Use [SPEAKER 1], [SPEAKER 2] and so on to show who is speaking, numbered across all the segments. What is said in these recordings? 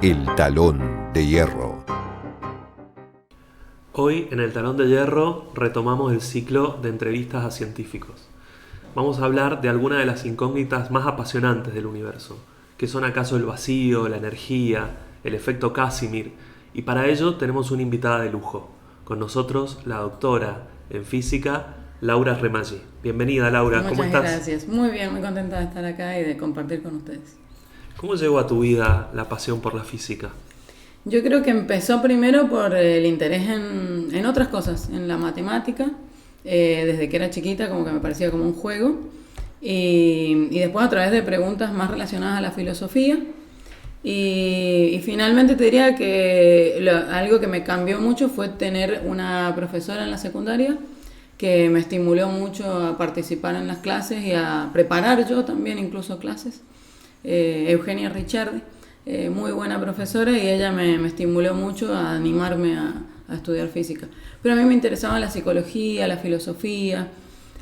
[SPEAKER 1] El Talón de Hierro.
[SPEAKER 2] Hoy en El Talón de Hierro retomamos el ciclo de entrevistas a científicos. Vamos a hablar de algunas de las incógnitas más apasionantes del universo, que son acaso el vacío, la energía, el efecto Casimir, y para ello tenemos una invitada de lujo. Con nosotros la doctora en física, Laura Remaggi. Bienvenida, Laura. ¿Cómo estás?
[SPEAKER 3] Muchas gracias. Muy bien, muy contenta de estar acá y de compartir con ustedes.
[SPEAKER 2] ¿Cómo llegó a tu vida la pasión por la física?
[SPEAKER 3] Yo creo que empezó primero por el interés en otras cosas, en la matemática, desde que era chiquita como que me parecía como un juego, y después a través de preguntas más relacionadas a la filosofía, y finalmente te diría que algo que me cambió mucho fue tener una profesora en la secundaria que me estimuló mucho a participar en las clases y a preparar yo también incluso clases. Eugenia Ricciardi, muy buena profesora, y ella me estimuló mucho a animarme a estudiar física. Pero a mí me interesaba la psicología, la filosofía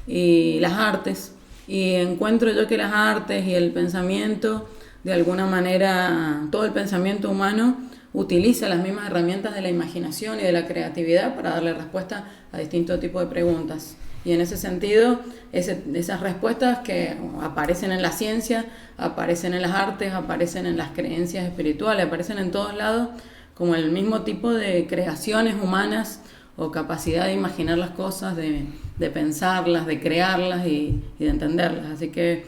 [SPEAKER 3] y las artes, y encuentro yo que las artes y el pensamiento, de alguna manera, todo el pensamiento humano utiliza las mismas herramientas de la imaginación y de la creatividad para darle respuesta a distintos tipos de preguntas. Y en ese sentido, esas respuestas que aparecen en la ciencia, aparecen en las artes, aparecen en las creencias espirituales, aparecen en todos lados, como el mismo tipo de creaciones humanas o capacidad de imaginar las cosas, de pensarlas, de crearlas y de entenderlas. Así que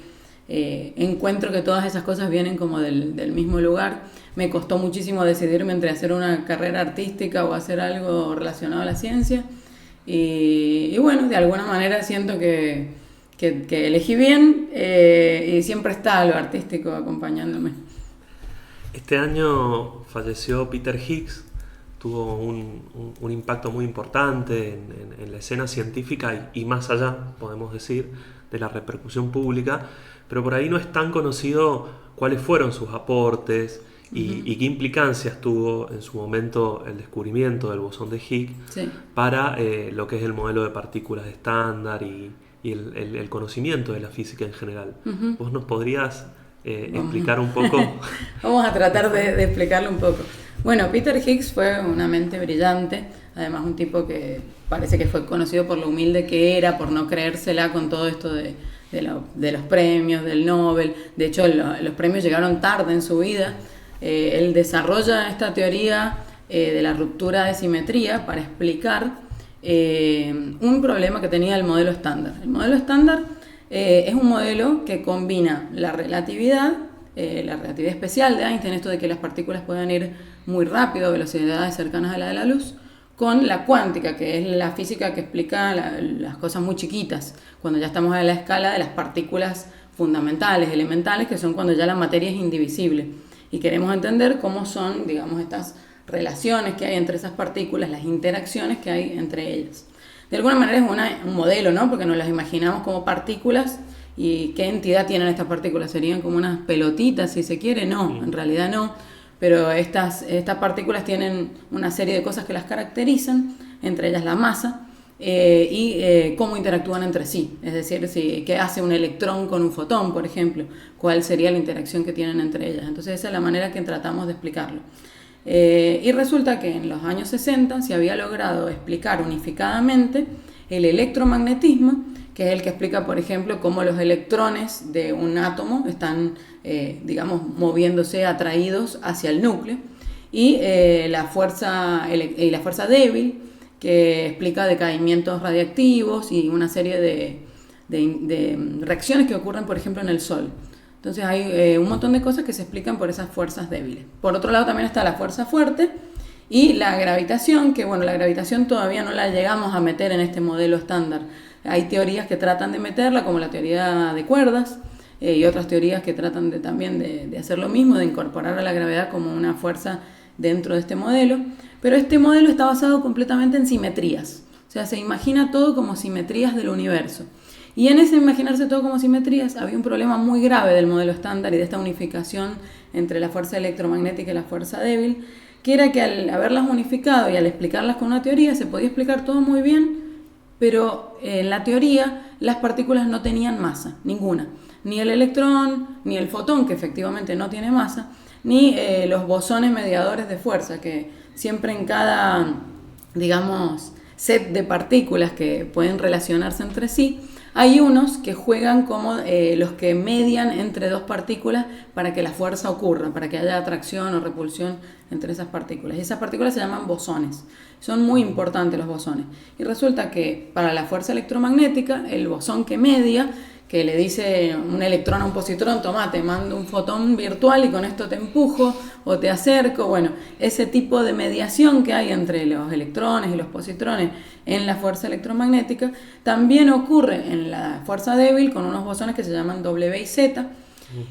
[SPEAKER 3] encuentro que todas esas cosas vienen como del mismo lugar. Me costó muchísimo decidirme entre hacer una carrera artística o hacer algo relacionado a la ciencia. Y bueno, de alguna manera siento que elegí bien, y siempre está lo artístico acompañándome.
[SPEAKER 2] Este año falleció Peter Higgs. Tuvo un impacto muy importante en la escena científica y más allá, podemos decir, de la repercusión pública, pero por ahí no es tan conocido cuáles fueron sus aportes y qué implicancias tuvo en su momento el descubrimiento del bosón de Higgs, sí, para lo que es el modelo de partículas estándar y el conocimiento de la física en general. ¿Vos nos podrías explicar un poco?
[SPEAKER 3] Vamos a tratar de explicarlo un poco. Bueno, Peter Higgs fue una mente brillante, además un tipo que parece que fue conocido por lo humilde que era, por no creérsela con todo esto de los premios, del Nobel. De hecho, los premios llegaron tarde en su vida. Él desarrolla esta teoría de la ruptura de simetría para explicar un problema que tenía el modelo estándar. El modelo estándar es un modelo que combina la relatividad especial de Einstein, esto de que las partículas puedan ir muy rápido a velocidades cercanas a la de la luz, con la cuántica, que es la física que explica las cosas muy chiquitas, cuando ya estamos a la escala de las partículas fundamentales, elementales, que son cuando ya la materia es indivisible. Y queremos entender cómo son, digamos, estas relaciones que hay entre esas partículas, las interacciones que hay entre ellas. De alguna manera es un modelo, ¿no? Porque nos las imaginamos como partículas. ¿Y qué entidad tienen estas partículas? ¿Serían como unas pelotitas, si se quiere? No, en realidad no. Pero estas partículas tienen una serie de cosas que las caracterizan, entre ellas la masa, y cómo interactúan entre sí. Es decir, qué hace un electrón con un fotón, por ejemplo, cuál sería la interacción que tienen entre ellas. Entonces esa es la manera que tratamos de explicarlo. Y resulta que en los años 60 se había logrado explicar unificadamente el electromagnetismo, que es el que explica, por ejemplo, cómo los electrones de un átomo están, moviéndose atraídos hacia el núcleo, y la fuerza débil, que explica decaimientos radiactivos y una serie de reacciones que ocurren, por ejemplo, en el Sol. Entonces hay un montón de cosas que se explican por esas fuerzas débiles. Por otro lado también está la fuerza fuerte y la gravitación, que bueno, la gravitación todavía no la llegamos a meter en este modelo estándar. Hay teorías que tratan de meterla, como la teoría de cuerdas, y otras teorías que tratan también de hacer lo mismo, de incorporar a la gravedad como una fuerza dentro de este modelo. Pero este modelo está basado completamente en simetrías. O sea, se imagina todo como simetrías del universo. Y en ese imaginarse todo como simetrías había un problema muy grave del modelo estándar y de esta unificación entre la fuerza electromagnética y la fuerza débil, que era que al haberlas unificado y al explicarlas con una teoría se podía explicar todo muy bien, pero en la teoría las partículas no tenían masa, ninguna. ni el electrón, ni el fotón, que efectivamente no tiene masa, ni los bosones mediadores de fuerza, que siempre en cada, digamos, set de partículas que pueden relacionarse entre sí, hay unos que juegan como los que median entre dos partículas para que la fuerza ocurra, para que haya atracción o repulsión entre esas partículas. Y esas partículas se llaman bosones. Son muy importantes los bosones. Y resulta que para la fuerza electromagnética, el bosón que media, que le dice un electrón a un positrón, toma, te mando un fotón virtual y con esto te empujo o te acerco. Bueno, ese tipo de mediación que hay entre los electrones y los positrones en la fuerza electromagnética también ocurre en la fuerza débil con unos bosones que se llaman W y Z.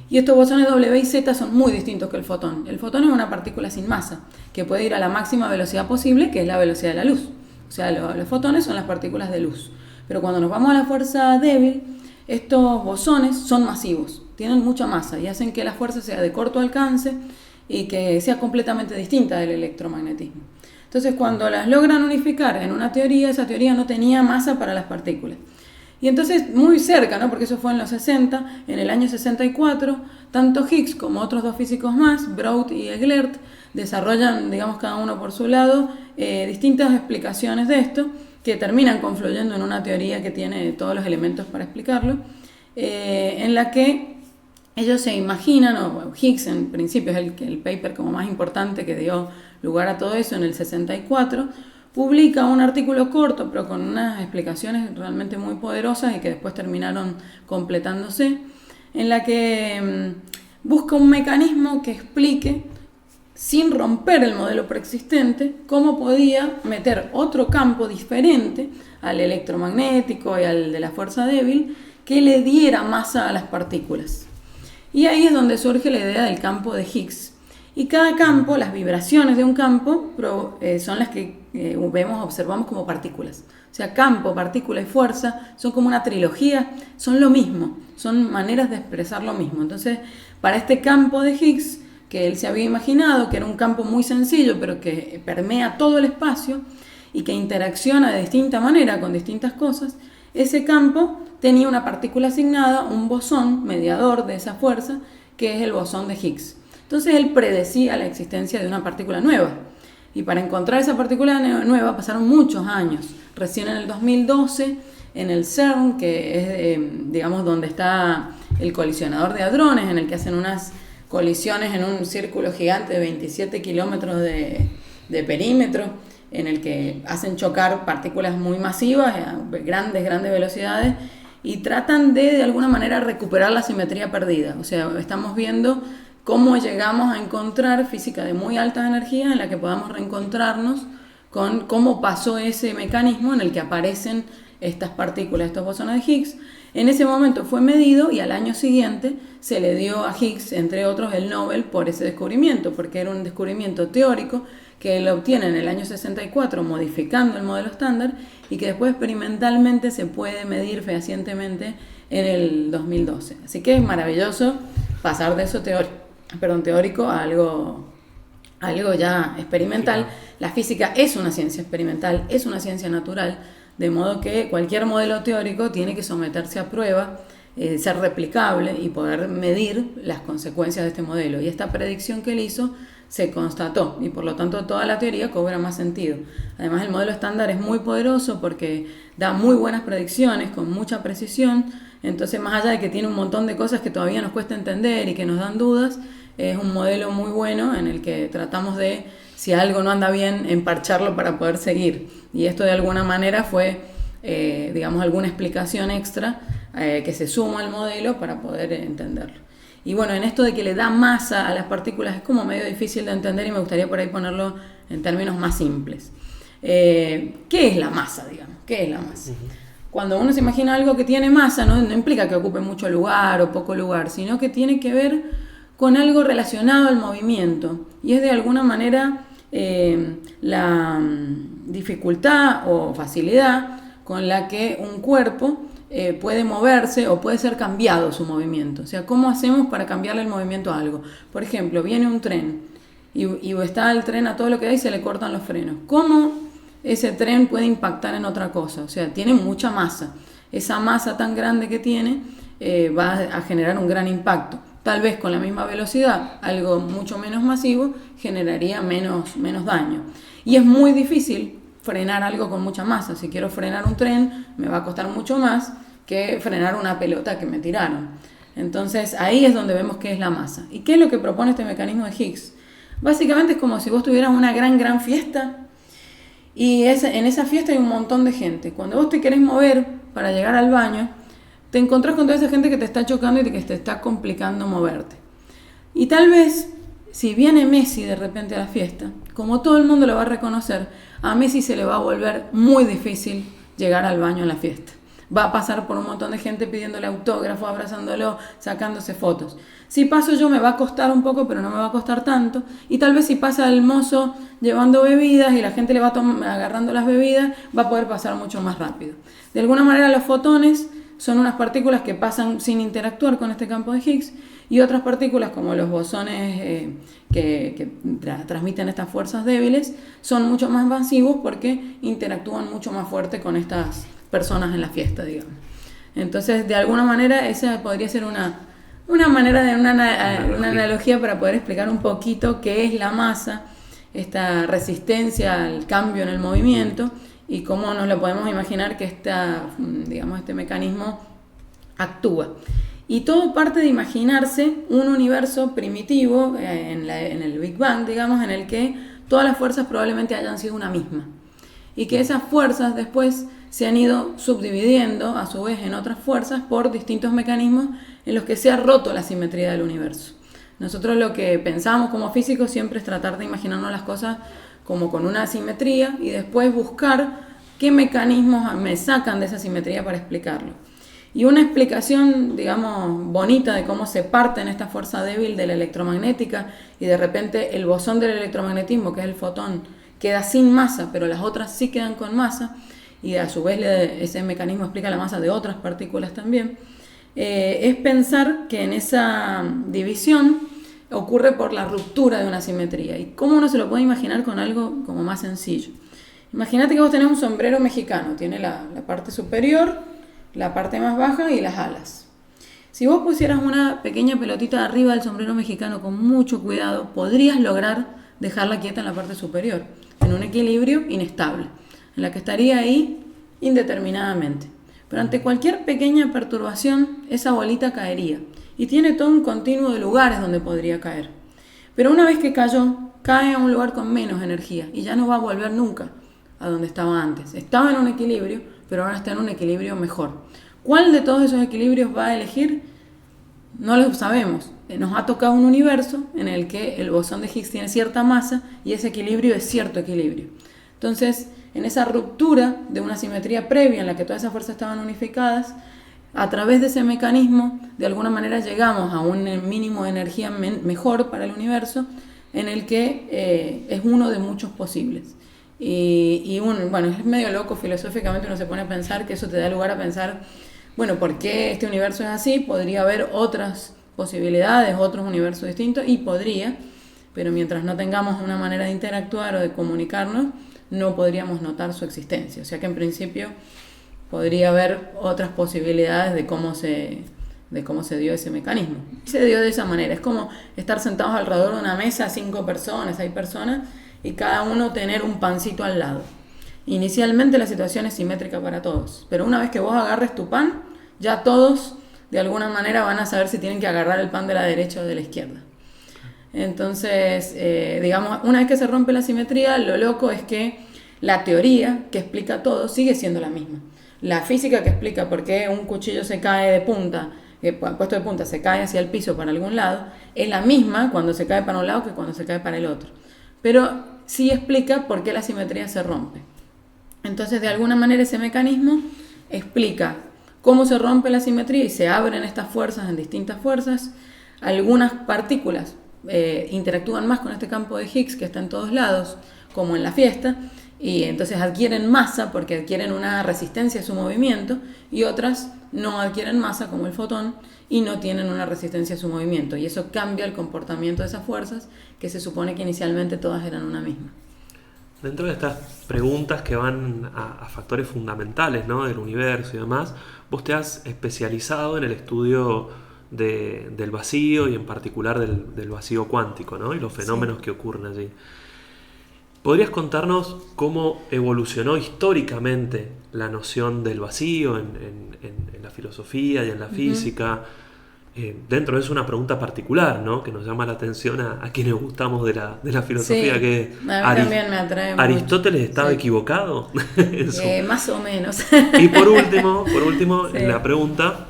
[SPEAKER 3] Y estos bosones W y Z son muy distintos que el fotón. El fotón es una partícula sin masa que puede ir a la máxima velocidad posible, que es la velocidad de la luz. O sea, los fotones son las partículas de luz. Pero cuando nos vamos a la fuerza débil, estos bosones son masivos, tienen mucha masa y hacen que la fuerza sea de corto alcance y que sea completamente distinta del electromagnetismo. Entonces, cuando las logran unificar en una teoría, esa teoría no tenía masa para las partículas. Y entonces, muy cerca, ¿no? Porque eso fue en los 60, en el año 64, tanto Higgs como otros dos físicos más, Broad y Eglert, desarrollan, digamos, cada uno por su lado, distintas explicaciones de esto, que terminan confluyendo en una teoría que tiene todos los elementos para explicarlo, en la que ellos se imaginan, o Higgs en principio es el paper como más importante que dio lugar a todo eso en el 64, publica un artículo corto pero con unas explicaciones realmente muy poderosas y que después terminaron completándose, en la que busca un mecanismo que explique, sin romper el modelo preexistente, cómo podía meter otro campo diferente al electromagnético y al de la fuerza débil que le diera masa a las partículas. Y ahí es donde surge la idea del campo de Higgs. Y cada campo, las vibraciones de un campo, son las que observamos como partículas. O sea, campo, partícula y fuerza son como una trilogía, son lo mismo, son maneras de expresar lo mismo. Entonces, para este campo de Higgs, que él se había imaginado, que era un campo muy sencillo, pero que permea todo el espacio y que interacciona de distinta manera con distintas cosas, ese campo tenía una partícula asignada, un bosón mediador de esa fuerza, que es el bosón de Higgs. Entonces él predecía la existencia de una partícula nueva. Y para encontrar esa partícula nueva pasaron muchos años. Recién en el 2012, en el CERN, que es, digamos, donde está el colisionador de hadrones, en el que hacen unas colisiones en un círculo gigante de 27 kilómetros de perímetro, en el que hacen chocar partículas muy masivas a grandes velocidades y tratan de alguna manera recuperar la simetría perdida. O sea, estamos viendo cómo llegamos a encontrar física de muy alta energía en la que podamos reencontrarnos con cómo pasó ese mecanismo en el que aparecen estas partículas, estos bosones de Higgs. En ese momento fue medido y al año siguiente se le dio a Higgs, entre otros, el Nobel por ese descubrimiento, porque era un descubrimiento teórico que él obtiene en el año 64 modificando el modelo estándar y que después experimentalmente se puede medir fehacientemente en el 2012. Así que es maravilloso pasar de eso teórico a algo ya experimental. La física es una ciencia experimental, es una ciencia natural, de modo que cualquier modelo teórico tiene que someterse a prueba, ser replicable y poder medir las consecuencias de este modelo. Y esta predicción que él hizo se constató y por lo tanto toda la teoría cobra más sentido. Además, el modelo estándar es muy poderoso porque da muy buenas predicciones con mucha precisión. Entonces, más allá de que tiene un montón de cosas que todavía nos cuesta entender y que nos dan dudas, es un modelo muy bueno en el que tratamos de, si algo no anda bien, emparcharlo para poder seguir. Y esto de alguna manera fue, digamos, alguna explicación extra que se suma al modelo para poder entenderlo. Y bueno, en esto de que le da masa a las partículas es como medio difícil de entender y me gustaría por ahí ponerlo en términos más simples. ¿Qué es la masa, digamos? ¿Qué es la masa? Cuando uno se imagina algo que tiene masa, no implica que ocupe mucho lugar o poco lugar, sino que tiene que ver con algo relacionado al movimiento. Y es de alguna manera la dificultad o facilidad con la que un cuerpo puede moverse o puede ser cambiado su movimiento. O sea, ¿cómo hacemos para cambiarle el movimiento a algo? Por ejemplo, viene un tren y está el tren a todo lo que da y se le cortan los frenos. ¿Cómo ese tren puede impactar en otra cosa? O sea, tiene mucha masa. Esa masa tan grande que tiene va a generar un gran impacto. Tal vez con la misma velocidad, algo mucho menos masivo, generaría menos daño. Y es muy difícil frenar algo con mucha masa. Si quiero frenar un tren, me va a costar mucho más que frenar una pelota que me tiraron. Entonces ahí es donde vemos qué es la masa. ¿Y qué es lo que propone este mecanismo de Higgs? Básicamente es como si vos tuvieras una gran fiesta y en esa fiesta hay un montón de gente. Cuando vos te querés mover para llegar al baño, te encontrás con toda esa gente que te está chocando y que te está complicando moverte. Y tal vez, si viene Messi de repente a la fiesta, como todo el mundo lo va a reconocer, a Messi se le va a volver muy difícil llegar al baño en la fiesta. Va a pasar por un montón de gente pidiéndole autógrafo, abrazándolo, sacándose fotos. Si paso yo me va a costar un poco, pero no me va a costar tanto. Y tal vez si pasa el mozo llevando bebidas y la gente le va agarrando las bebidas, va a poder pasar mucho más rápido. De alguna manera los fotones son unas partículas que pasan sin interactuar con este campo de Higgs, y otras partículas como los bosones que transmiten estas fuerzas débiles son mucho más masivos porque interactúan mucho más fuerte con estas personas en la fiesta, digamos. Entonces, de alguna manera, esa podría ser una manera de una analogía para poder explicar un poquito qué es la masa, esta resistencia al cambio en el movimiento y cómo nos lo podemos imaginar que este mecanismo actúa. Y todo parte de imaginarse un universo primitivo en el Big Bang, digamos, en el que todas las fuerzas probablemente hayan sido una misma. Y que esas fuerzas después se han ido subdividiendo a su vez en otras fuerzas por distintos mecanismos en los que se ha roto la simetría del universo. Nosotros lo que pensamos como físicos siempre es tratar de imaginarnos las cosas como con una simetría y después buscar qué mecanismos me sacan de esa simetría para explicarlo. Y una explicación, digamos, bonita de cómo se parte en esta fuerza débil de la electromagnética y de repente el bosón del electromagnetismo, que es el fotón, queda sin masa, pero las otras sí quedan con masa, y a su vez ese mecanismo explica la masa de otras partículas también, es pensar que en esa división ocurre por la ruptura de una simetría. ¿Y cómo uno se lo puede imaginar con algo como más sencillo? Imagínate que vos tenés un sombrero mexicano, tiene la parte superior, la parte más baja y las alas. Si vos pusieras una pequeña pelotita arriba del sombrero mexicano con mucho cuidado, podrías lograr dejarla quieta en la parte superior, en un equilibrio inestable, en la que estaría ahí indeterminadamente. Pero ante cualquier pequeña perturbación, esa bolita caería. Y tiene todo un continuo de lugares donde podría caer. Pero una vez que cayó, cae a un lugar con menos energía y ya no va a volver nunca a donde estaba antes. Estaba en un equilibrio, pero ahora está en un equilibrio mejor. ¿Cuál de todos esos equilibrios va a elegir? No lo sabemos. Nos ha tocado un universo en el que el bosón de Higgs tiene cierta masa y ese equilibrio es cierto equilibrio. Entonces, en esa ruptura de una simetría previa en la que todas esas fuerzas estaban unificadas, a través de ese mecanismo, de alguna manera llegamos a un mínimo de energía mejor para el universo, en el que es uno de muchos posibles. Bueno, es medio loco filosóficamente, uno se pone a pensar que eso te da lugar a pensar, bueno, ¿por qué este universo es así? Podría haber otras posibilidades, otros universos distintos, y podría, pero mientras no tengamos una manera de interactuar o de comunicarnos, no podríamos notar su existencia. O sea que en principio podría haber otras posibilidades de cómo se dio ese mecanismo. Y se dio de esa manera. Es como estar sentados alrededor de una mesa, 5 personas, 6 personas, y cada uno tener un pancito al lado. Inicialmente la situación es simétrica para todos, pero una vez que vos agarres tu pan, ya todos de alguna manera van a saber si tienen que agarrar el pan de la derecha o de la izquierda. Entonces, digamos, una vez que se rompe la simetría, lo loco es que la teoría que explica todo sigue siendo la misma. La física que explica por qué un cuchillo se cae de punta, puesto de punta, se cae hacia el piso para algún lado, es la misma cuando se cae para un lado que cuando se cae para el otro. Pero sí explica por qué la simetría se rompe. Entonces, de alguna manera, ese mecanismo explica cómo se rompe la simetría y se abren estas fuerzas en distintas fuerzas. Algunas partículas interactúan más con este campo de Higgs que está en todos lados, como en la fiesta, y entonces adquieren masa porque adquieren una resistencia a su movimiento, y otras no adquieren masa, como el fotón, y no tienen una resistencia a su movimiento, y eso cambia el comportamiento de esas fuerzas que se supone que inicialmente todas eran una misma.
[SPEAKER 2] Dentro de estas preguntas que van a factores fundamentales, ¿no?, del universo y demás, vos te has especializado en el estudio del vacío y en particular del vacío cuántico, ¿no?, y los fenómenos que ocurren allí. ¿Podrías contarnos cómo evolucionó históricamente la noción del vacío en la filosofía y en la física? Dentro de eso una pregunta particular, ¿no?, que nos llama la atención a quienes gustamos de la filosofía,
[SPEAKER 3] Sí,
[SPEAKER 2] que
[SPEAKER 3] a mí también me atrae mucho.
[SPEAKER 2] ¿Aristóteles estaba
[SPEAKER 3] Sí.
[SPEAKER 2] equivocado?
[SPEAKER 3] Más o menos.
[SPEAKER 2] Y por último,
[SPEAKER 3] Sí.
[SPEAKER 2] la pregunta,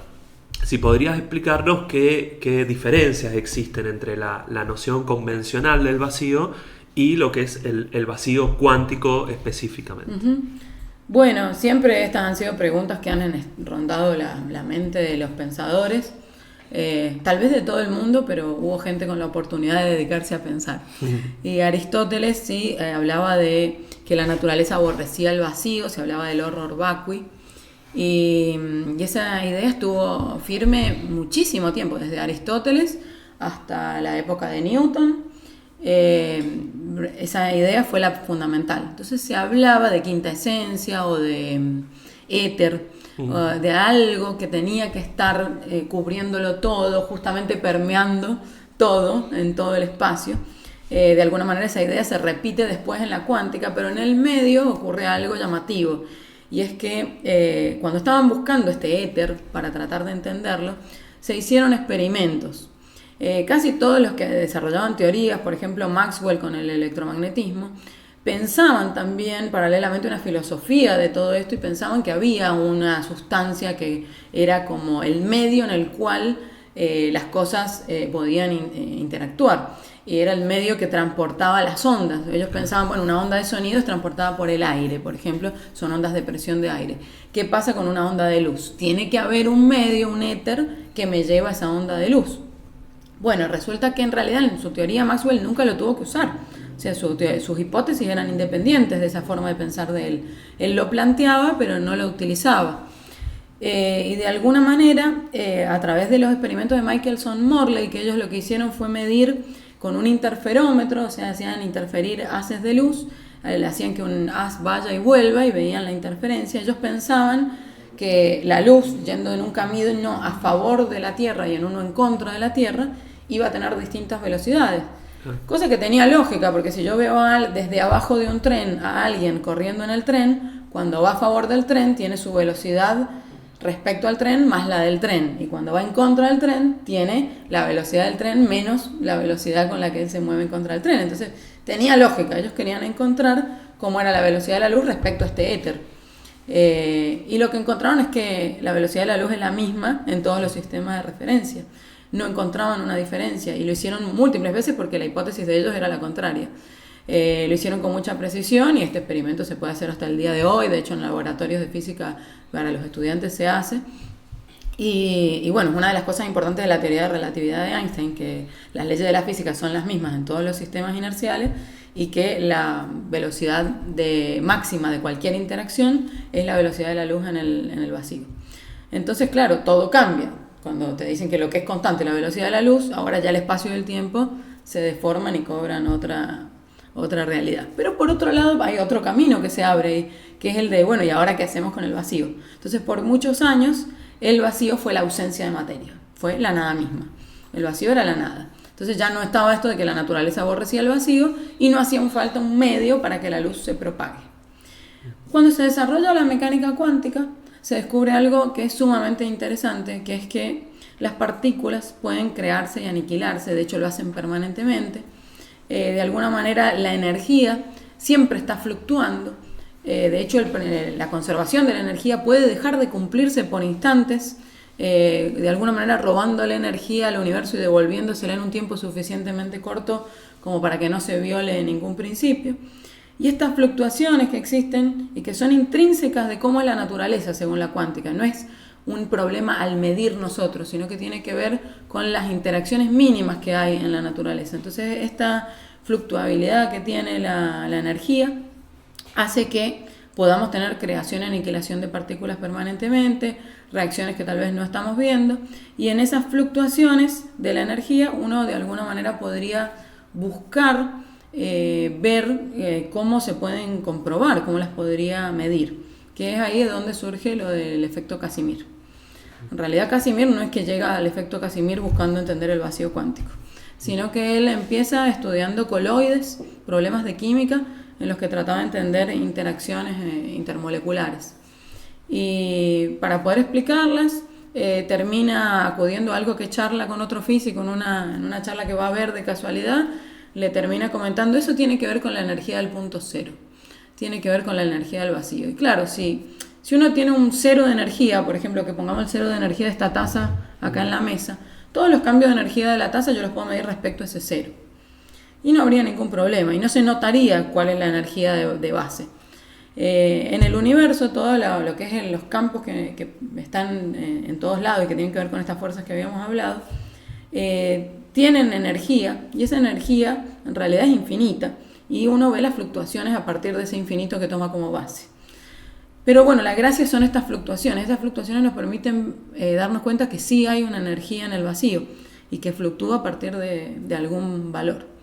[SPEAKER 2] si podrías explicarnos qué diferencias existen entre la noción convencional del vacío y lo que es el vacío cuántico específicamente.
[SPEAKER 3] Ujú. Bueno, siempre estas han sido preguntas que han rondado la mente de los pensadores, tal vez de todo el mundo, pero hubo gente con la oportunidad de dedicarse a pensar. Y Aristóteles sí hablaba de que la naturaleza aborrecía el vacío, se hablaba del horror vacui, y esa idea estuvo firme muchísimo tiempo, desde Aristóteles hasta la época de Newton. Esa idea fue la fundamental. Entonces se hablaba de quinta esencia o de éter, o de algo que tenía que estar cubriéndolo todo, justamente permeando todo en todo el espacio. De alguna manera esa idea se repite después en la cuántica, pero en el medio ocurre algo llamativo, y es que cuando estaban buscando este éter para tratar de entenderlo, se hicieron experimentos. Casi todos los que desarrollaban teorías, por ejemplo Maxwell con el electromagnetismo, pensaban también paralelamente una filosofía de todo esto, y pensaban que había una sustancia que era como el medio en el cual las cosas podían interactuar, y era el medio que transportaba las ondas. Ellos pensaban, bueno, una onda de sonido es transportada por el aire, por ejemplo, son ondas de presión de aire. ¿Qué pasa con una onda de luz? Tiene que haber un medio, un éter, que me lleva esa onda de luz. Bueno, resulta que en realidad en su teoría Maxwell nunca lo tuvo que usar. O sea, sus hipótesis eran independientes de esa forma de pensar de él. Él lo planteaba, pero no lo utilizaba. Y de alguna manera, a través de los experimentos de Michelson-Morley, que ellos lo que hicieron fue medir con un interferómetro, o sea, hacían interferir haces de luz, hacían que un haz vaya y vuelva y veían la interferencia. Ellos pensaban que la luz, yendo en un camino a favor de la Tierra y en uno en contra de la Tierra, iba a tener distintas velocidades. Cosa que tenía lógica, porque si yo veo desde abajo de un tren a alguien corriendo en el tren, cuando va a favor del tren tiene su velocidad respecto al tren más la del tren, y cuando va en contra del tren tiene la velocidad del tren menos la velocidad con la que él se mueve en contra del tren. Entonces tenía lógica, ellos querían encontrar cómo era la velocidad de la luz respecto a este éter. Y lo que encontraron es que la velocidad de la luz es la misma en todos los sistemas de referencia. No encontraban una diferencia, y lo hicieron múltiples veces porque la hipótesis de ellos era la contraria. Lo hicieron con mucha precisión, y este experimento se puede hacer hasta el día de hoy. De hecho, en laboratorios de física para los estudiantes se hace. Y bueno, es una de las cosas importantes de la teoría de relatividad de Einstein, que las leyes de la física son las mismas en todos los sistemas inerciales, y que la velocidad máxima de cualquier interacción es la velocidad de la luz en el vacío. Entonces, claro, todo cambia. Cuando te dicen que lo que es constante es la velocidad de la luz, ahora ya el espacio y el tiempo se deforman y cobran otra realidad. Pero por otro lado hay otro camino que se abre, que es el de, bueno, ¿y ahora qué hacemos con el vacío? Entonces, por muchos años el vacío fue la ausencia de materia, fue la nada misma. El vacío era la nada. Entonces ya no estaba esto de que la naturaleza aborrecía el vacío, y no hacía falta un medio para que la luz se propague. Cuando se desarrolla la mecánica cuántica, se descubre algo que es sumamente interesante, que es que las partículas pueden crearse y aniquilarse. De hecho lo hacen permanentemente. De alguna manera la energía siempre está fluctuando. De hecho la conservación de la energía puede dejar de cumplirse por instantes, de alguna manera robándole energía al universo y devolviéndosela en un tiempo suficientemente corto como para que no se viole ningún principio. Y estas fluctuaciones que existen y que son intrínsecas de cómo es la naturaleza según la cuántica, no es un problema al medir nosotros, sino que tiene que ver con las interacciones mínimas que hay en la naturaleza. Entonces esta fluctuabilidad que tiene la energía hace que podamos tener creación y aniquilación de partículas permanentemente, reacciones que tal vez no estamos viendo, y en esas fluctuaciones de la energía uno de alguna manera podría buscar ver cómo se pueden comprobar, cómo las podría medir, que es ahí de donde surge lo del efecto Casimir. En realidad Casimir no es que llega al efecto Casimir buscando entender el vacío cuántico, sino que él empieza estudiando coloides, problemas de química, en los que trataba de entender interacciones intermoleculares. Y para poder explicarlas, termina acudiendo a algo que charla con otro físico en una charla que va a ver de casualidad, le termina comentando, eso tiene que ver con la energía del punto cero, tiene que ver con la energía del vacío. Y claro, si uno tiene un cero de energía, por ejemplo, que pongamos el cero de energía de esta taza acá en la mesa, todos los cambios de energía de la taza yo los puedo medir respecto a ese cero. Y no habría ningún problema, y no se notaría cuál es la energía de base. En el universo, todo lo que es en los campos que están en todos lados y que tienen que ver con estas fuerzas que habíamos hablado, tienen energía, y esa energía en realidad es infinita, y uno ve las fluctuaciones a partir de ese infinito que toma como base. Pero bueno, la gracia son estas fluctuaciones nos permiten darnos cuenta que sí hay una energía en el vacío, y que fluctúa a partir de algún valor.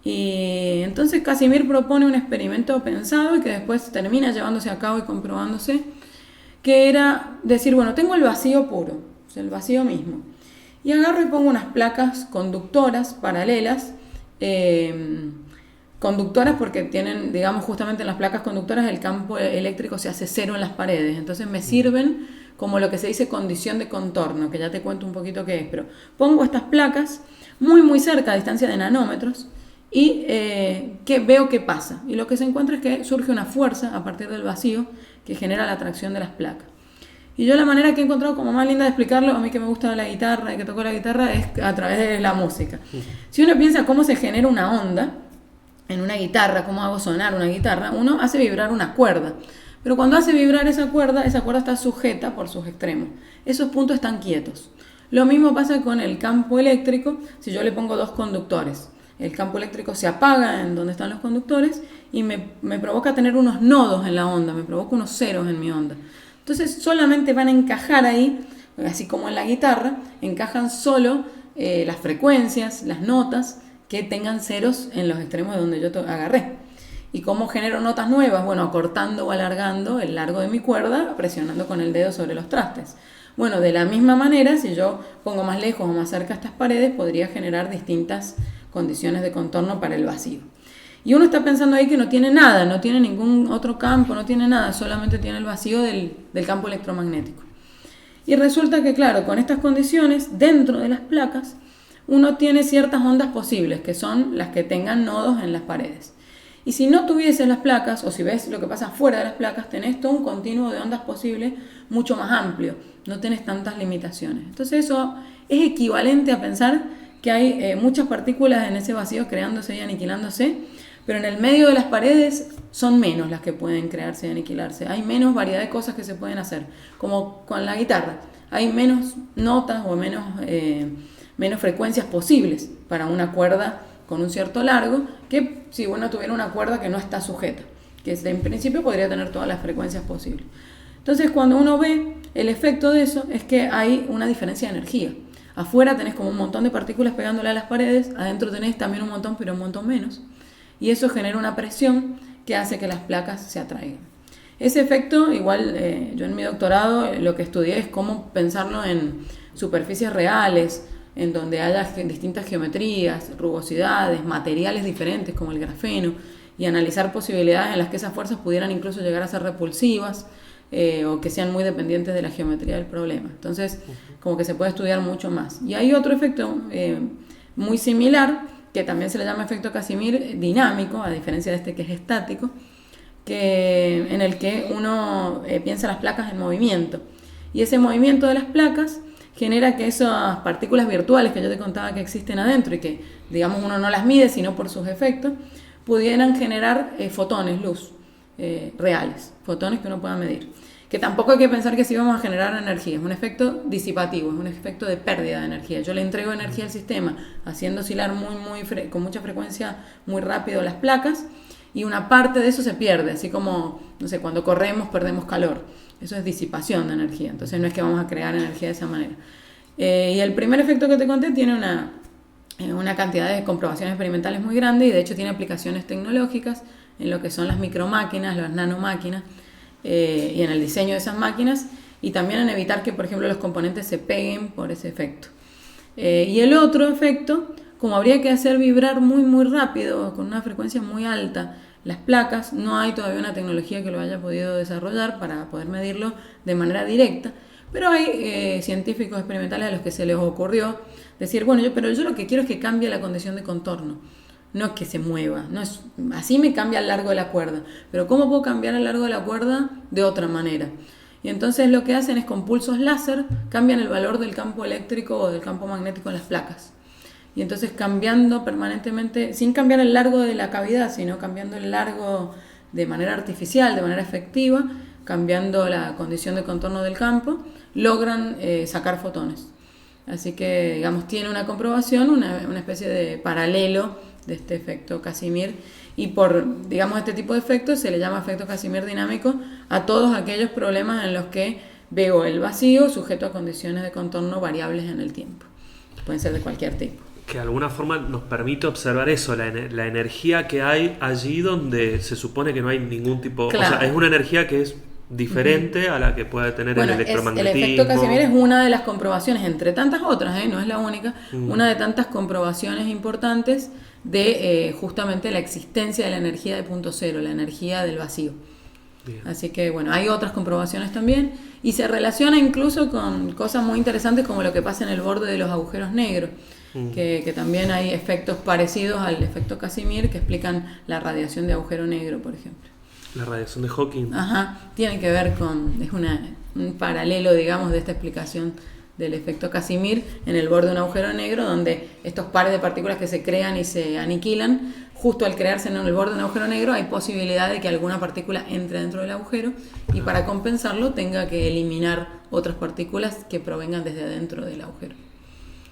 [SPEAKER 3] Y entonces Casimir propone un experimento pensado y que después termina llevándose a cabo y comprobándose, que era decir, bueno, tengo el vacío puro, o sea, el vacío mismo, y agarro y pongo unas placas conductoras paralelas, conductoras porque tienen, digamos, justamente en las placas conductoras el campo eléctrico se hace cero en las paredes, entonces me sirven como lo que se dice condición de contorno, que ya te cuento un poquito qué es, pero pongo estas placas muy muy cerca, a distancia de nanómetros, y que veo qué pasa, y lo que se encuentra es que surge una fuerza a partir del vacío que genera la atracción de las placas. Y yo la manera que he encontrado como más linda de explicarlo, a mí que me gusta la guitarra y que toco la guitarra, es a través de la música. Si uno piensa cómo se genera una onda en una guitarra, cómo hago sonar una guitarra, uno hace vibrar una cuerda, pero cuando hace vibrar esa cuerda está sujeta por sus extremos, esos puntos están quietos. Lo mismo pasa con el campo eléctrico. Si yo le pongo dos conductores, el campo eléctrico se apaga en donde están los conductores y me provoca tener unos nodos en la onda, me provoca unos ceros en mi onda. Entonces solamente van a encajar ahí, así como en la guitarra, encajan solo las frecuencias, las notas que tengan ceros en los extremos de donde yo agarré. ¿Y cómo genero notas nuevas? Bueno, acortando o alargando el largo de mi cuerda, presionando con el dedo sobre los trastes. Bueno, de la misma manera, si yo pongo más lejos o más cerca estas paredes, podría generar distintas condiciones de contorno para el vacío. Y uno está pensando ahí que no tiene nada, no tiene ningún otro campo, no tiene nada, solamente tiene el vacío del campo electromagnético. Y resulta que, claro, con estas condiciones, dentro de las placas, uno tiene ciertas ondas posibles, que son las que tengan nodos en las paredes. Y si no tuvieses las placas, o si ves lo que pasa fuera de las placas, tenés todo un continuo de ondas posibles mucho más amplio, no tenés tantas limitaciones. Entonces eso es equivalente a pensar que hay muchas partículas en ese vacío creándose y aniquilándose, pero en el medio de las paredes son menos las que pueden crearse y aniquilarse. Hay menos variedad de cosas que se pueden hacer, como con la guitarra. Hay menos notas o menos frecuencias posibles para una cuerda con un cierto largo que si uno tuviera una cuerda que no está sujeta, que en principio podría tener todas las frecuencias posibles. Entonces cuando uno ve el efecto de eso es que hay una diferencia de energía. Afuera tenés como un montón de partículas pegándole a las paredes, adentro tenés también un montón, pero un montón menos. Y eso genera una presión que hace que las placas se atraigan. Ese efecto, igual yo en mi doctorado lo que estudié es cómo pensarlo en superficies reales, en donde haya distintas geometrías, rugosidades, materiales diferentes como el grafeno, y analizar posibilidades en las que esas fuerzas pudieran incluso llegar a ser repulsivas, o que sean muy dependientes de la geometría del problema. Entonces, como que se puede estudiar mucho más. Y hay otro efecto muy similar, que también se le llama efecto Casimir dinámico, a diferencia de este que es estático, en el que uno piensa las placas en movimiento. Y ese movimiento de las placas genera que esas partículas virtuales que yo te contaba que existen adentro y que, digamos, uno no las mide sino por sus efectos, pudieran generar fotones, luz, reales, fotones que uno pueda medir. Que tampoco hay que pensar que sí vamos a generar energía, es un efecto disipativo, es un efecto de pérdida de energía. Yo le entrego energía al sistema haciendo oscilar con mucha frecuencia muy rápido las placas, y una parte de eso se pierde, así como, no sé, cuando corremos perdemos calor. Eso es disipación de energía, entonces no es que vamos a crear energía de esa manera. Y el primer efecto que te conté tiene una cantidad de comprobaciones experimentales muy grande y de hecho tiene aplicaciones tecnológicas en lo que son las micromáquinas, las nanomáquinas y en el diseño de esas máquinas y también en evitar que, por ejemplo, los componentes se peguen por ese efecto. Y el otro efecto, como habría que hacer vibrar muy rápido, con una frecuencia muy alta, las placas, no hay todavía una tecnología que lo haya podido desarrollar para poder medirlo de manera directa, pero hay científicos experimentales a los que se les ocurrió decir, bueno, pero yo lo que quiero es que cambie la condición de contorno, no es que se mueva, no es, así me cambia el largo de la cuerda, pero ¿cómo puedo cambiar el largo de la cuerda de otra manera? Y entonces lo que hacen es con pulsos láser cambian el valor del campo eléctrico o del campo magnético en las placas. Y entonces cambiando permanentemente, sin cambiar el largo de la cavidad, sino cambiando el largo de manera artificial, de manera efectiva, cambiando la condición de contorno del campo, logran sacar fotones. Así que, digamos, tiene una comprobación, una especie de paralelo de este efecto Casimir. Y por, digamos, este tipo de efectos se le llama efecto Casimir dinámico a todos aquellos problemas en los que veo el vacío sujeto a condiciones de contorno variables en el tiempo. Pueden ser de cualquier tipo.
[SPEAKER 2] Que de alguna forma nos permite observar eso, la energía que hay allí donde se supone que no hay ningún tipo...
[SPEAKER 3] Claro.
[SPEAKER 2] O sea, es una energía que es diferente a la que puede tener el electromagnetismo.
[SPEAKER 3] El efecto Casimir es una de las comprobaciones, entre tantas otras, no es la única, una de tantas comprobaciones importantes de justamente la existencia de la energía de punto cero, la energía del vacío. Bien. Así que bueno, hay otras comprobaciones también y se relaciona incluso con cosas muy interesantes como lo que pasa en el borde de los agujeros negros, que también hay efectos parecidos al efecto Casimir que explican la radiación de agujero negro, por ejemplo.
[SPEAKER 2] La radiación de Hawking.
[SPEAKER 3] Ajá, tiene que ver con, es un paralelo, digamos, de esta explicación del efecto Casimir en el borde de un agujero negro, donde estos pares de partículas que se crean y se aniquilan, justo al crearse en el borde de un agujero negro hay posibilidad de que alguna partícula entre dentro del agujero y para compensarlo tenga que eliminar otras partículas que provengan desde adentro del agujero.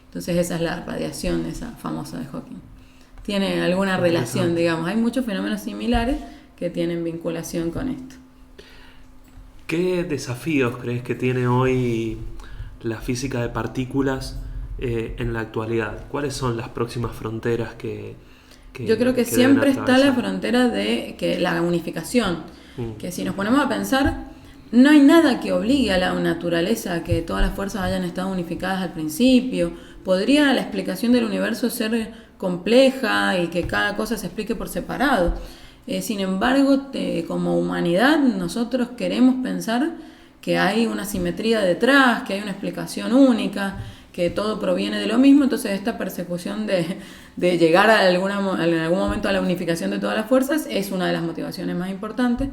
[SPEAKER 3] Entonces esa es la radiación, esa famosa de Hawking. Tiene alguna relación, digamos, hay muchos fenómenos similares que tienen vinculación con esto.
[SPEAKER 2] ¿Qué desafíos crees que tiene hoy la física de partículas en la actualidad? ¿Cuáles son las próximas fronteras que
[SPEAKER 3] yo creo que siempre está la frontera de que la unificación, que si nos ponemos a pensar, no hay nada que obligue a la naturaleza a que todas las fuerzas hayan estado unificadas al principio. Podría la explicación del universo ser compleja y que cada cosa se explique por separado. Sin embargo, como humanidad, nosotros queremos pensar que hay una simetría detrás, que hay una explicación única, que todo proviene de lo mismo. Entonces esta persecución de llegar en algún momento a la unificación de todas las fuerzas es una de las motivaciones más importantes.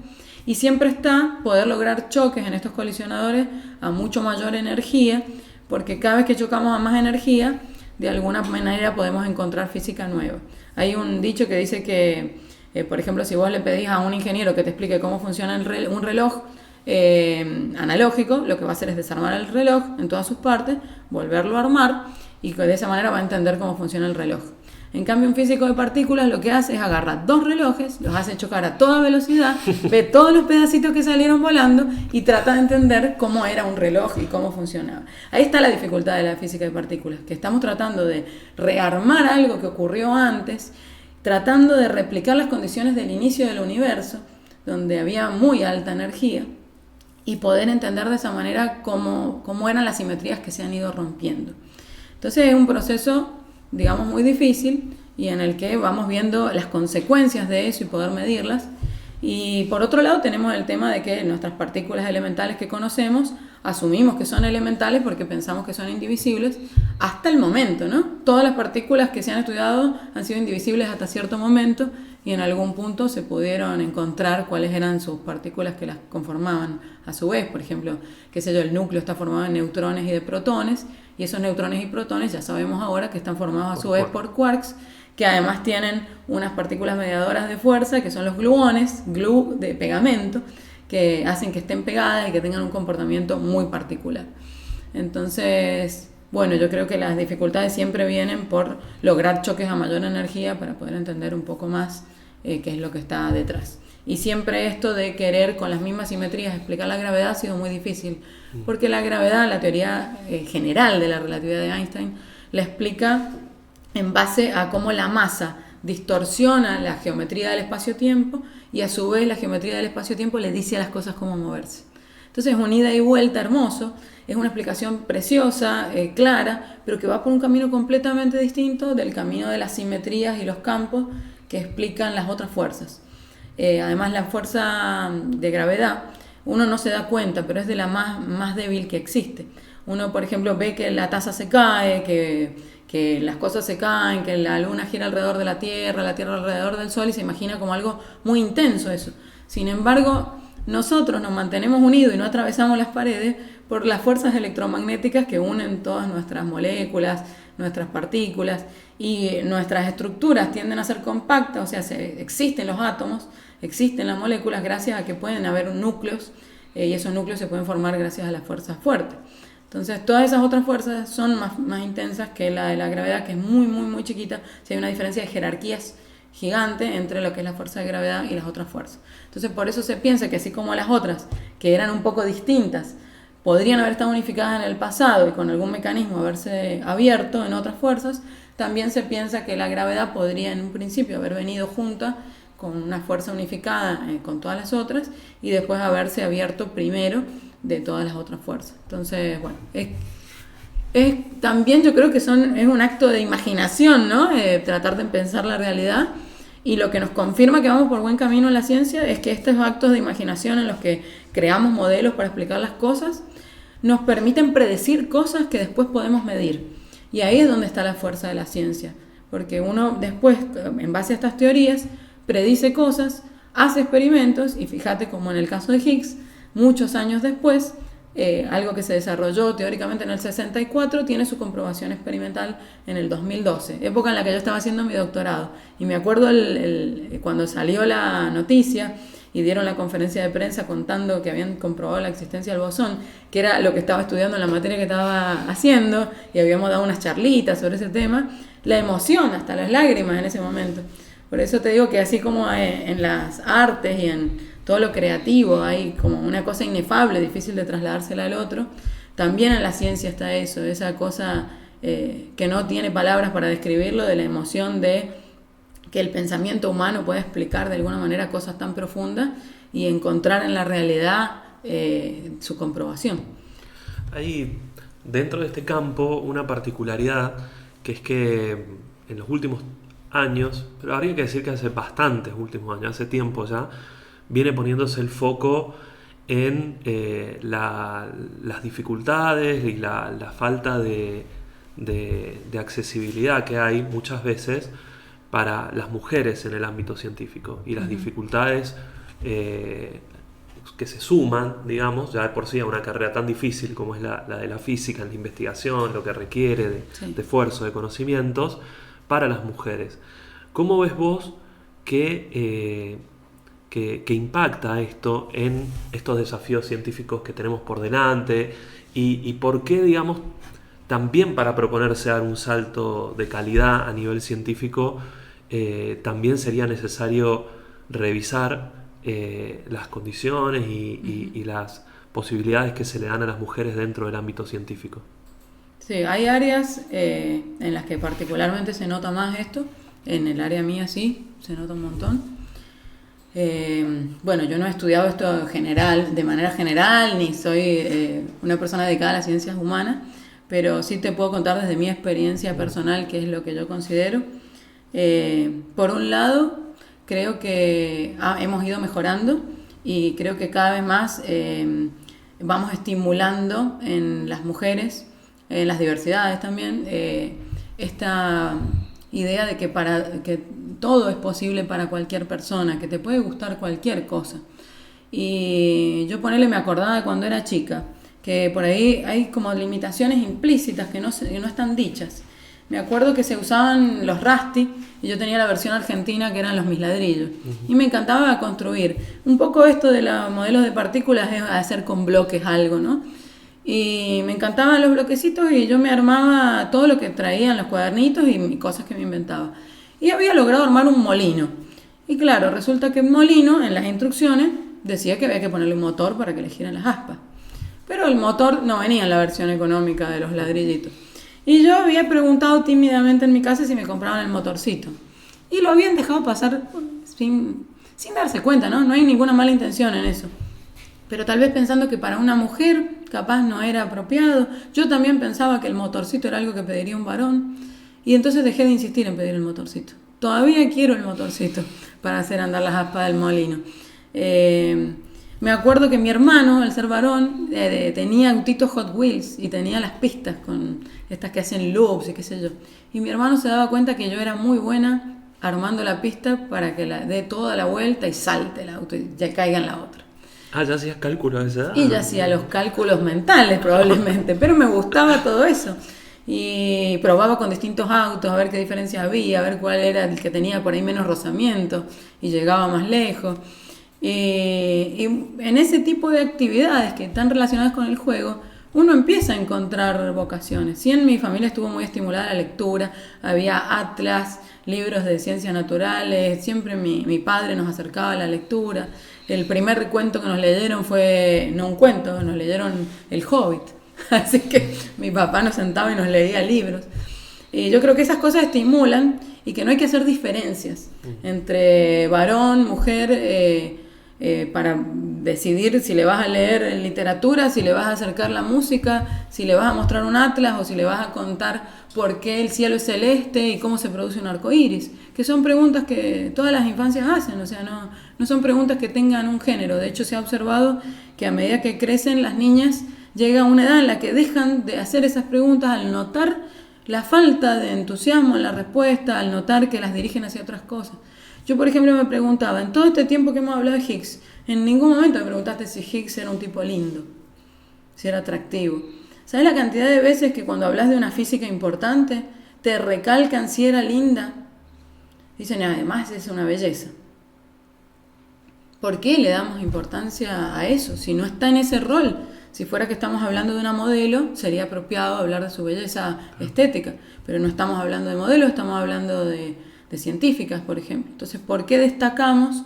[SPEAKER 3] Y siempre está poder lograr choques en estos colisionadores a mucho mayor energía, porque cada vez que chocamos a más energía, de alguna manera podemos encontrar física nueva. Hay un dicho que dice que, por ejemplo, si vos le pedís a un ingeniero que te explique cómo funciona un reloj analógico, lo que va a hacer es desarmar el reloj en todas sus partes, volverlo a armar y de esa manera va a entender cómo funciona el reloj. En cambio, un físico de partículas lo que hace es agarrar dos relojes, los hace chocar a toda velocidad, ve todos los pedacitos que salieron volando y trata de entender cómo era un reloj y cómo funcionaba. Ahí está la dificultad de la física de partículas, que estamos tratando de rearmar algo que ocurrió antes, tratando de replicar las condiciones del inicio del universo, donde había muy alta energía, y poder entender de esa manera cómo eran las simetrías que se han ido rompiendo. Entonces es un proceso, digamos, muy difícil y en el que vamos viendo las consecuencias de eso y poder medirlas. Y por otro lado tenemos el tema de que nuestras partículas elementales que conocemos asumimos que son elementales porque pensamos que son indivisibles hasta el momento, ¿no? Todas las partículas que se han estudiado han sido indivisibles hasta cierto momento y en algún punto se pudieron encontrar cuáles eran sus partículas que las conformaban a su vez. Por ejemplo, qué sé yo, el núcleo está formado de neutrones y de protones y esos neutrones y protones ya sabemos ahora que están formados a su vez por quarks, que además tienen unas partículas mediadoras de fuerza que son los gluones, glue de pegamento, que hacen que estén pegadas y que tengan un comportamiento muy particular. Entonces, bueno, yo creo que las dificultades siempre vienen por lograr choques a mayor energía para poder entender un poco más qué es lo que está detrás. Y siempre esto de querer con las mismas simetrías explicar la gravedad ha sido muy difícil, porque la gravedad, la teoría general de la relatividad de Einstein, la explica en base a cómo la masa distorsiona la geometría del espacio-tiempo y a su vez la geometría del espacio-tiempo le dice a las cosas cómo moverse. Entonces es un ida y vuelta hermoso, es una explicación preciosa, clara, pero que va por un camino completamente distinto del camino de las simetrías y los campos que explican las otras fuerzas. Además la fuerza de gravedad, uno no se da cuenta, pero es de la más débil que existe. Uno, por ejemplo, ve que la taza se cae, que las cosas se caen, que la luna gira alrededor de la Tierra alrededor del Sol, y se imagina como algo muy intenso eso. Sin embargo, nosotros nos mantenemos unidos y no atravesamos las paredes por las fuerzas electromagnéticas que unen todas nuestras moléculas, nuestras partículas, y nuestras estructuras tienden a ser compactas, o sea, existen los átomos, existen las moléculas gracias a que pueden haber núcleos, y esos núcleos se pueden formar gracias a las fuerzas fuertes. Entonces todas esas otras fuerzas son más intensas que la de la gravedad, que es muy chiquita. Si hay una diferencia de jerarquías gigante entre lo que es la fuerza de gravedad y las otras fuerzas. Entonces por eso se piensa que así como las otras, que eran un poco distintas, podrían haber estado unificadas en el pasado y con algún mecanismo haberse abierto en otras fuerzas, también se piensa que la gravedad podría en un principio haber venido junta con una fuerza unificada con todas las otras y después haberse abierto primero de todas las otras fuerzas. Entonces, bueno, también yo creo que es un acto de imaginación, ¿no? Tratar de pensar la realidad, y lo que nos confirma que vamos por buen camino en la ciencia es que estos actos de imaginación en los que creamos modelos para explicar las cosas nos permiten predecir cosas que después podemos medir. Y ahí es donde está la fuerza de la ciencia, porque uno después, en base a estas teorías, predice cosas, hace experimentos, y fíjate como en el caso de Higgs, muchos años después, algo que se desarrolló teóricamente en el 64 tiene su comprobación experimental en el 2012, época en la que yo estaba haciendo mi doctorado. Y me acuerdo cuando salió la noticia y dieron la conferencia de prensa contando que habían comprobado la existencia del bosón, que era lo que estaba estudiando en la materia que estaba haciendo, y habíamos dado unas charlitas sobre ese tema, la emoción, hasta las lágrimas en ese momento. Por eso te digo que así como en las artes y en todo lo creativo hay como una cosa inefable, difícil de trasladársela al otro, también en la ciencia está eso, esa cosa que no tiene palabras para describirlo, de la emoción de que el pensamiento humano puede explicar de alguna manera cosas tan profundas y encontrar en la realidad su comprobación.
[SPEAKER 2] Hay dentro de este campo una particularidad, que es que en los últimos años, pero habría que decir que hace bastantes últimos años, hace tiempo ya, viene poniéndose el foco en las dificultades y la falta de accesibilidad que hay muchas veces para las mujeres en el ámbito científico, y las dificultades que se suman, digamos, ya de por sí a una carrera tan difícil como es la de la física, en la investigación, lo que requiere de esfuerzo, de conocimientos para las mujeres. ¿Cómo ves vos que impacta esto en estos desafíos científicos que tenemos por delante, y por qué, digamos, también para proponerse dar un salto de calidad a nivel científico también sería necesario revisar las condiciones y las posibilidades que se le dan a las mujeres dentro del ámbito científico?
[SPEAKER 3] Sí, hay áreas en las que particularmente se nota más esto. En el área mía sí, se nota un montón. Bueno, yo no he estudiado esto de manera general, ni soy una persona dedicada a las ciencias humanas, pero sí te puedo contar desde mi experiencia personal qué es lo que yo considero. Por un lado, creo que hemos ido mejorando, y creo que cada vez más vamos estimulando en las mujeres, en las diversidades también, esta idea de que todo es posible para cualquier persona, que te puede gustar cualquier cosa. Y yo me acordaba de cuando era chica, que por ahí hay como limitaciones implícitas que no están dichas. Me acuerdo que se usaban los Rusty, y yo tenía la versión argentina que eran los Mis Ladrillos. Y me encantaba construir. Un poco esto de los modelos de partículas es hacer con bloques algo, ¿no? Y me encantaban los bloquecitos, y yo me armaba todo lo que traía en los cuadernitos y cosas que me inventaba. Y había logrado armar un molino. Y claro, resulta que el molino, en las instrucciones, decía que había que ponerle un motor para que le giren las aspas. Pero el motor no venía en la versión económica de los ladrillitos. Y yo había preguntado tímidamente en mi casa si me compraban el motorcito. Y lo habían dejado pasar sin darse cuenta, ¿no? No hay ninguna mala intención en eso. Pero tal vez pensando que para una mujer capaz no era apropiado. Yo también pensaba que el motorcito era algo que pediría un varón. Y entonces dejé de insistir en pedir el motorcito. Todavía quiero el motorcito para hacer andar las aspas del molino. Me acuerdo que mi hermano, al ser varón, tenía autitos Hot Wheels y tenía las pistas con estas que hacen loops y qué sé yo. Y mi hermano se daba cuenta que yo era muy buena armando la pista para que dé toda la vuelta y salte el auto y ya caiga en la otra.
[SPEAKER 2] Ah, ya hacías cálculos a esa edad.
[SPEAKER 3] Y ya hacía los cálculos mentales probablemente, pero me gustaba todo eso. Y probaba con distintos autos a ver qué diferencia había, a ver cuál era el que tenía por ahí menos rozamiento y llegaba más lejos. Y en ese tipo de actividades que están relacionadas con el juego, uno empieza a encontrar vocaciones. Sí, en mi familia estuvo muy estimulada la lectura, había atlas, libros de ciencias naturales, siempre mi padre nos acercaba a la lectura. El primer cuento que nos leyeron fue, no un cuento, nos leyeron El Hobbit. Así que mi papá nos sentaba y nos leía libros. Y yo creo que esas cosas estimulan y que no hay que hacer diferencias entre varón, mujer, para decidir si le vas a leer literatura, si le vas a acercar la música, si le vas a mostrar un atlas o si le vas a contar por qué el cielo es celeste y cómo se produce un arco iris, que son preguntas que todas las infancias hacen, o sea, no son preguntas que tengan un género. De hecho, se ha observado que a medida que crecen las niñas llega a una edad en la que dejan de hacer esas preguntas al notar la falta de entusiasmo en la respuesta, al notar que las dirigen hacia otras cosas. Yo, por ejemplo, me preguntaba, en todo este tiempo que hemos hablado de Higgs, en ningún momento me preguntaste si Higgs era un tipo lindo, si era atractivo. ¿Sabes la cantidad de veces que cuando hablas de una física importante te recalcan si era linda? Dicen, además es una belleza. ¿Por qué le damos importancia a eso? Si no está en ese rol. Si fuera que estamos hablando de una modelo, sería apropiado hablar de su belleza estética. Pero no estamos hablando de modelos, estamos hablando de científicas, por ejemplo. Entonces, ¿por qué destacamos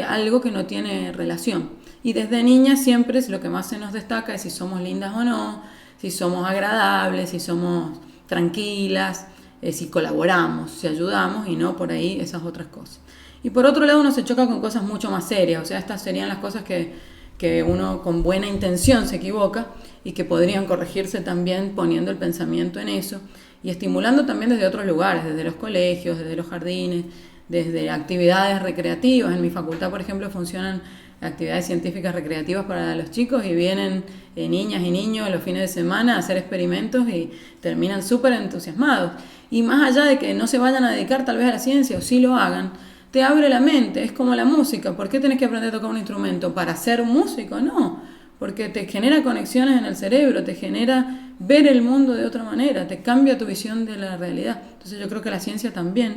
[SPEAKER 3] algo que no tiene relación? Y desde niñas siempre lo que más se nos destaca es si somos lindas o no, si somos agradables, si somos tranquilas, si colaboramos, si ayudamos y no por ahí esas otras cosas. Y por otro lado uno se choca con cosas mucho más serias, o sea, estas serían las cosas que uno con buena intención se equivoca y que podrían corregirse también poniendo el pensamiento en eso y estimulando también desde otros lugares, desde los colegios, desde los jardines, desde actividades recreativas. En mi facultad, por ejemplo, funcionan actividades científicas recreativas para los chicos y vienen niñas y niños los fines de semana a hacer experimentos y terminan súper entusiasmados. Y más allá de que no se vayan a dedicar tal vez a la ciencia o sí lo hagan, te abre la mente, es como la música. ¿Por qué tenés que aprender a tocar un instrumento? ¿Para ser músico? No, porque te genera conexiones en el cerebro, te genera ver el mundo de otra manera, te cambia tu visión de la realidad. Entonces yo creo que la ciencia también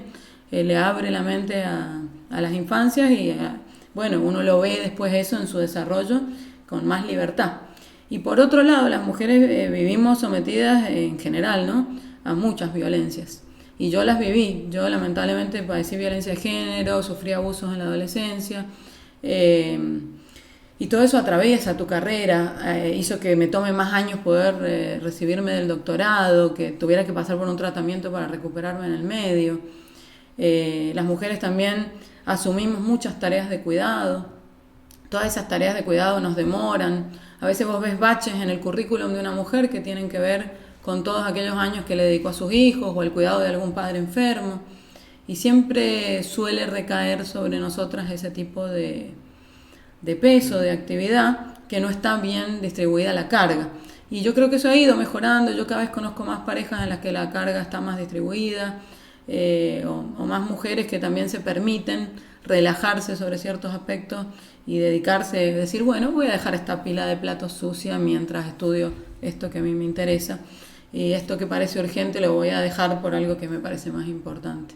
[SPEAKER 3] le abre la mente a las infancias y bueno, uno lo ve después eso en su desarrollo con más libertad. Y por otro lado, las mujeres vivimos sometidas en general, ¿no?, a muchas violencias. Y yo las viví. Yo lamentablemente padecí violencia de género, sufrí abusos en la adolescencia. Y todo eso atraviesa tu carrera. Hizo que me tome más años poder recibirme del doctorado, que tuviera que pasar por un tratamiento para recuperarme en el medio. Las mujeres también asumimos muchas tareas de cuidado. Todas esas tareas de cuidado nos demoran. A veces vos ves baches en el currículum de una mujer que tienen que ver con todos aquellos años que le dedicó a sus hijos o al cuidado de algún padre enfermo. Y siempre suele recaer sobre nosotras ese tipo de peso, de actividad, que no está bien distribuida la carga. Y yo creo que eso ha ido mejorando. Yo cada vez conozco más parejas en las que la carga está más distribuida, o más mujeres que también se permiten relajarse sobre ciertos aspectos y dedicarse, decir, bueno, voy a dejar esta pila de platos sucia mientras estudio esto que a mí me interesa. Y esto que parece urgente lo voy a dejar por algo que me parece más importante.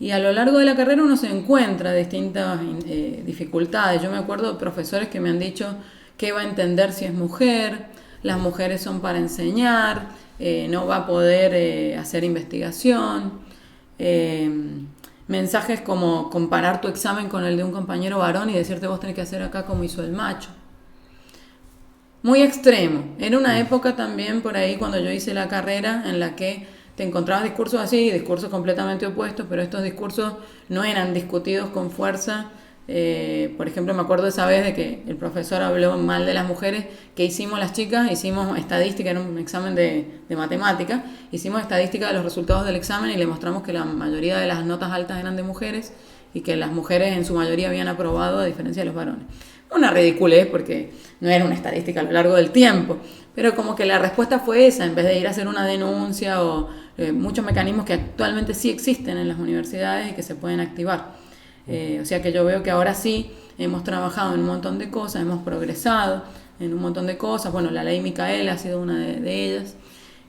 [SPEAKER 3] Y a lo largo de la carrera uno se encuentra distintas dificultades. Yo me acuerdo de profesores que me han dicho que va a entender si es mujer, las mujeres son para enseñar, no va a poder hacer investigación. Mensajes como comparar tu examen con el de un compañero varón y decirte vos tenés que hacer acá como hizo el macho. muy extremo. Era una época también por ahí cuando yo hice la carrera en la que te encontrabas discursos así, discursos completamente opuestos, pero estos discursos no eran discutidos con fuerza. Por ejemplo, me acuerdo esa vez de que el profesor habló mal de las mujeres. Que hicimos las chicas? Hicimos estadística, era un examen de matemática, hicimos estadística de los resultados del examen y le mostramos que la mayoría de las notas altas eran de mujeres y que las mujeres en su mayoría habían aprobado a diferencia de los varones. Una ridiculez porque no era una estadística a lo largo del tiempo, pero como que la respuesta fue esa, en vez de ir a hacer una denuncia o muchos mecanismos que actualmente sí existen en las universidades y que se pueden activar. O sea que yo veo que ahora sí hemos trabajado en un montón de cosas, hemos progresado en un montón de cosas. Bueno, la ley Micaela ha sido una de ellas,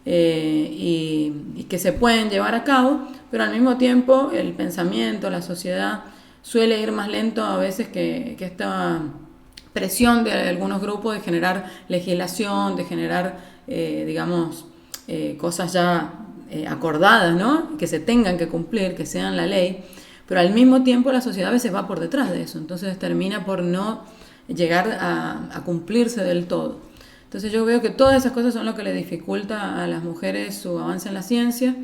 [SPEAKER 3] y que se pueden llevar a cabo, pero al mismo tiempo el pensamiento, la sociedad suele ir más lento a veces que esta presión de algunos grupos de generar legislación, de generar, cosas ya acordadas, ¿no? Que se tengan que cumplir, que sean la ley. Pero al mismo tiempo la sociedad a veces va por detrás de eso, entonces termina por no llegar a cumplirse del todo. Entonces yo veo que todas esas cosas son lo que le dificulta a las mujeres su avance en la ciencia.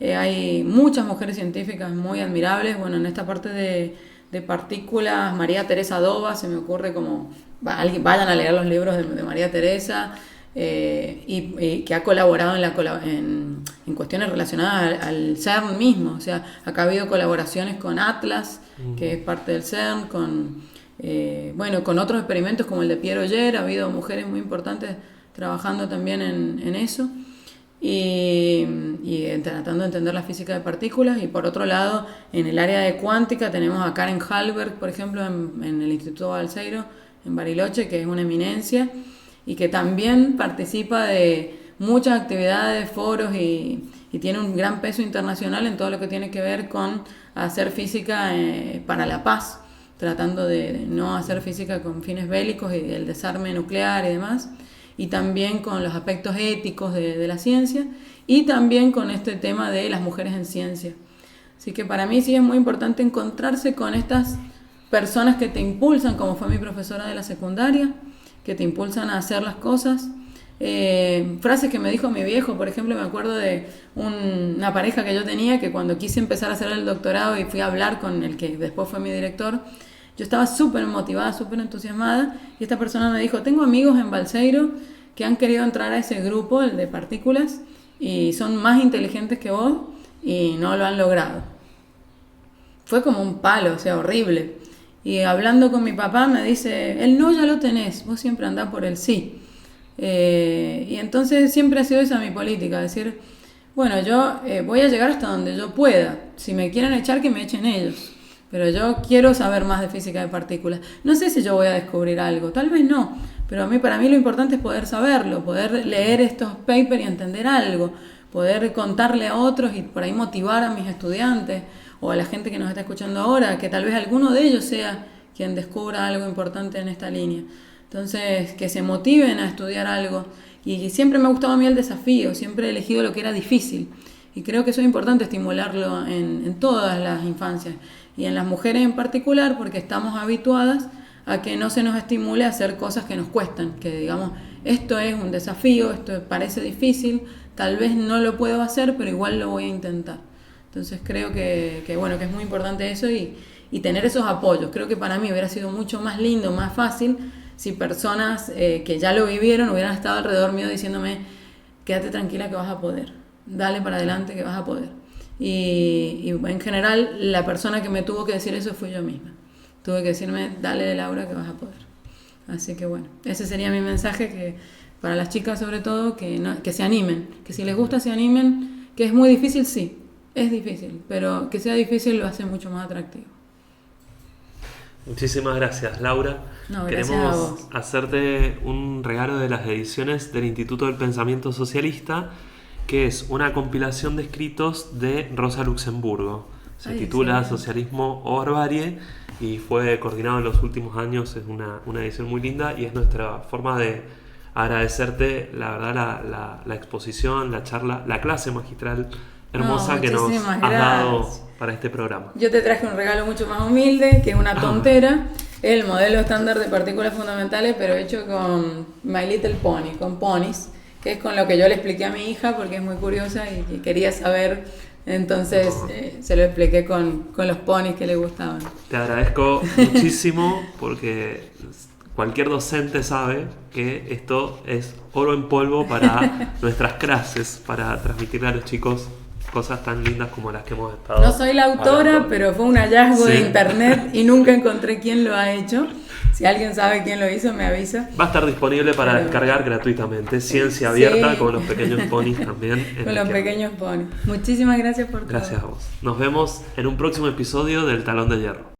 [SPEAKER 3] Hay muchas mujeres científicas muy admirables. Bueno, en esta parte de partículas, María Teresa Dova, se me ocurre como, vayan a leer los libros de María Teresa, y que ha colaborado en cuestiones relacionadas al CERN mismo. O sea, acá ha habido colaboraciones con Atlas, que es parte del CERN, con otros experimentos como el de Pierre Oyer. Ha habido mujeres muy importantes trabajando también en eso y tratando de entender la física de partículas. Y por otro lado, en el área de cuántica tenemos a Karen Hallberg, por ejemplo, en el Instituto Balseiro, en Bariloche, que es una eminencia y que también participa de muchas actividades, foros y tiene un gran peso internacional en todo lo que tiene que ver con hacer física para la paz, tratando de no hacer física con fines bélicos y el desarme nuclear y demás, y también con los aspectos éticos de la ciencia y también con este tema de las mujeres en ciencia. Así que para mí sí es muy importante encontrarse con estas personas que te impulsan, como fue mi profesora de la secundaria, que te impulsan a hacer las cosas. Frases que me dijo mi viejo, por ejemplo, me acuerdo de una pareja que yo tenía, que cuando quise empezar a hacer el doctorado y fui a hablar con el que después fue mi director, yo estaba súper motivada, súper entusiasmada, y esta persona me dijo: tengo amigos en Balseiro que han querido entrar a ese grupo, el de partículas, y son más inteligentes que vos y no lo han logrado. Fue como un palo, o sea, horrible. Y hablando con mi papá me dice: el no ya lo tenés, vos siempre andás por el sí. Y entonces siempre ha sido esa mi política, decir, bueno, yo voy a llegar hasta donde yo pueda. Si me quieren echar, que me echen ellos. Pero yo quiero saber más de física de partículas. No sé si yo voy a descubrir algo, tal vez no. Pero para mí lo importante es poder saberlo, poder leer estos papers y entender algo, poder contarle a otros y por ahí motivar a mis estudiantes o a la gente que nos está escuchando ahora, que tal vez alguno de ellos sea quien descubra algo importante en esta línea. Entonces, que se motiven a estudiar algo. Y siempre me ha gustado a mí el desafío, siempre he elegido lo que era difícil. Y creo que eso es importante estimularlo en todas las infancias. Y en las mujeres en particular, porque estamos habituadas a que no se nos estimule a hacer cosas que nos cuestan. Que digamos, esto es un desafío, esto parece difícil, tal vez no lo puedo hacer, pero igual lo voy a intentar. Entonces creo que es muy importante eso y tener esos apoyos. Creo que para mí hubiera sido mucho más lindo, más fácil, si personas que ya lo vivieron hubieran estado alrededor mío diciéndome: quédate tranquila que vas a poder, dale para adelante que vas a poder. Y en general la persona que me tuvo que decir eso fui yo misma. Tuve que decirme: dale, Laura, que vas a poder. Así que bueno, ese sería mi mensaje, que para las chicas sobre todo, que se animen, que si les gusta se animen, que es muy difícil, sí, es difícil, pero que sea difícil lo hace mucho más atractivo.
[SPEAKER 2] Muchísimas gracias, Laura.
[SPEAKER 3] No, gracias a vos.
[SPEAKER 2] Queremos hacerte un regalo de las ediciones del Instituto del Pensamiento Socialista, que es una compilación de escritos de Rosa Luxemburgo. Se titula Socialismo o Barbarie y fue coordinado en los últimos años. Es una edición muy linda y es nuestra forma de agradecerte, la verdad, la exposición, la charla, la clase magistral hermosa que nos has dado para este programa.
[SPEAKER 3] Yo te traje un regalo mucho más humilde, que es una tontera, el modelo estándar de partículas fundamentales, pero hecho con My Little Pony, con ponis, que es con lo que yo le expliqué a mi hija porque es muy curiosa y quería saber, entonces se lo expliqué con los ponis que le gustaban.
[SPEAKER 2] Te agradezco muchísimo porque cualquier docente sabe que esto es oro en polvo para nuestras clases, para transmitirle a los chicos cosas tan lindas como las que hemos estado.
[SPEAKER 3] No soy la autora,
[SPEAKER 2] hablando.
[SPEAKER 3] pero fue un hallazgo
[SPEAKER 2] Sí.
[SPEAKER 3] de internet y nunca encontré quién lo ha hecho. Si alguien sabe quién lo hizo, me avisa.
[SPEAKER 2] Va a estar disponible para
[SPEAKER 3] Pero-
[SPEAKER 2] descargar gratuitamente, ciencia abierta,
[SPEAKER 3] Sí.
[SPEAKER 2] con los pequeños ponis también. en
[SPEAKER 3] Con
[SPEAKER 2] el
[SPEAKER 3] los
[SPEAKER 2] que-
[SPEAKER 3] pequeños ponis. Muchísimas gracias por todo.
[SPEAKER 2] Gracias a vos. Nos vemos en un próximo episodio del Talón de Hierro.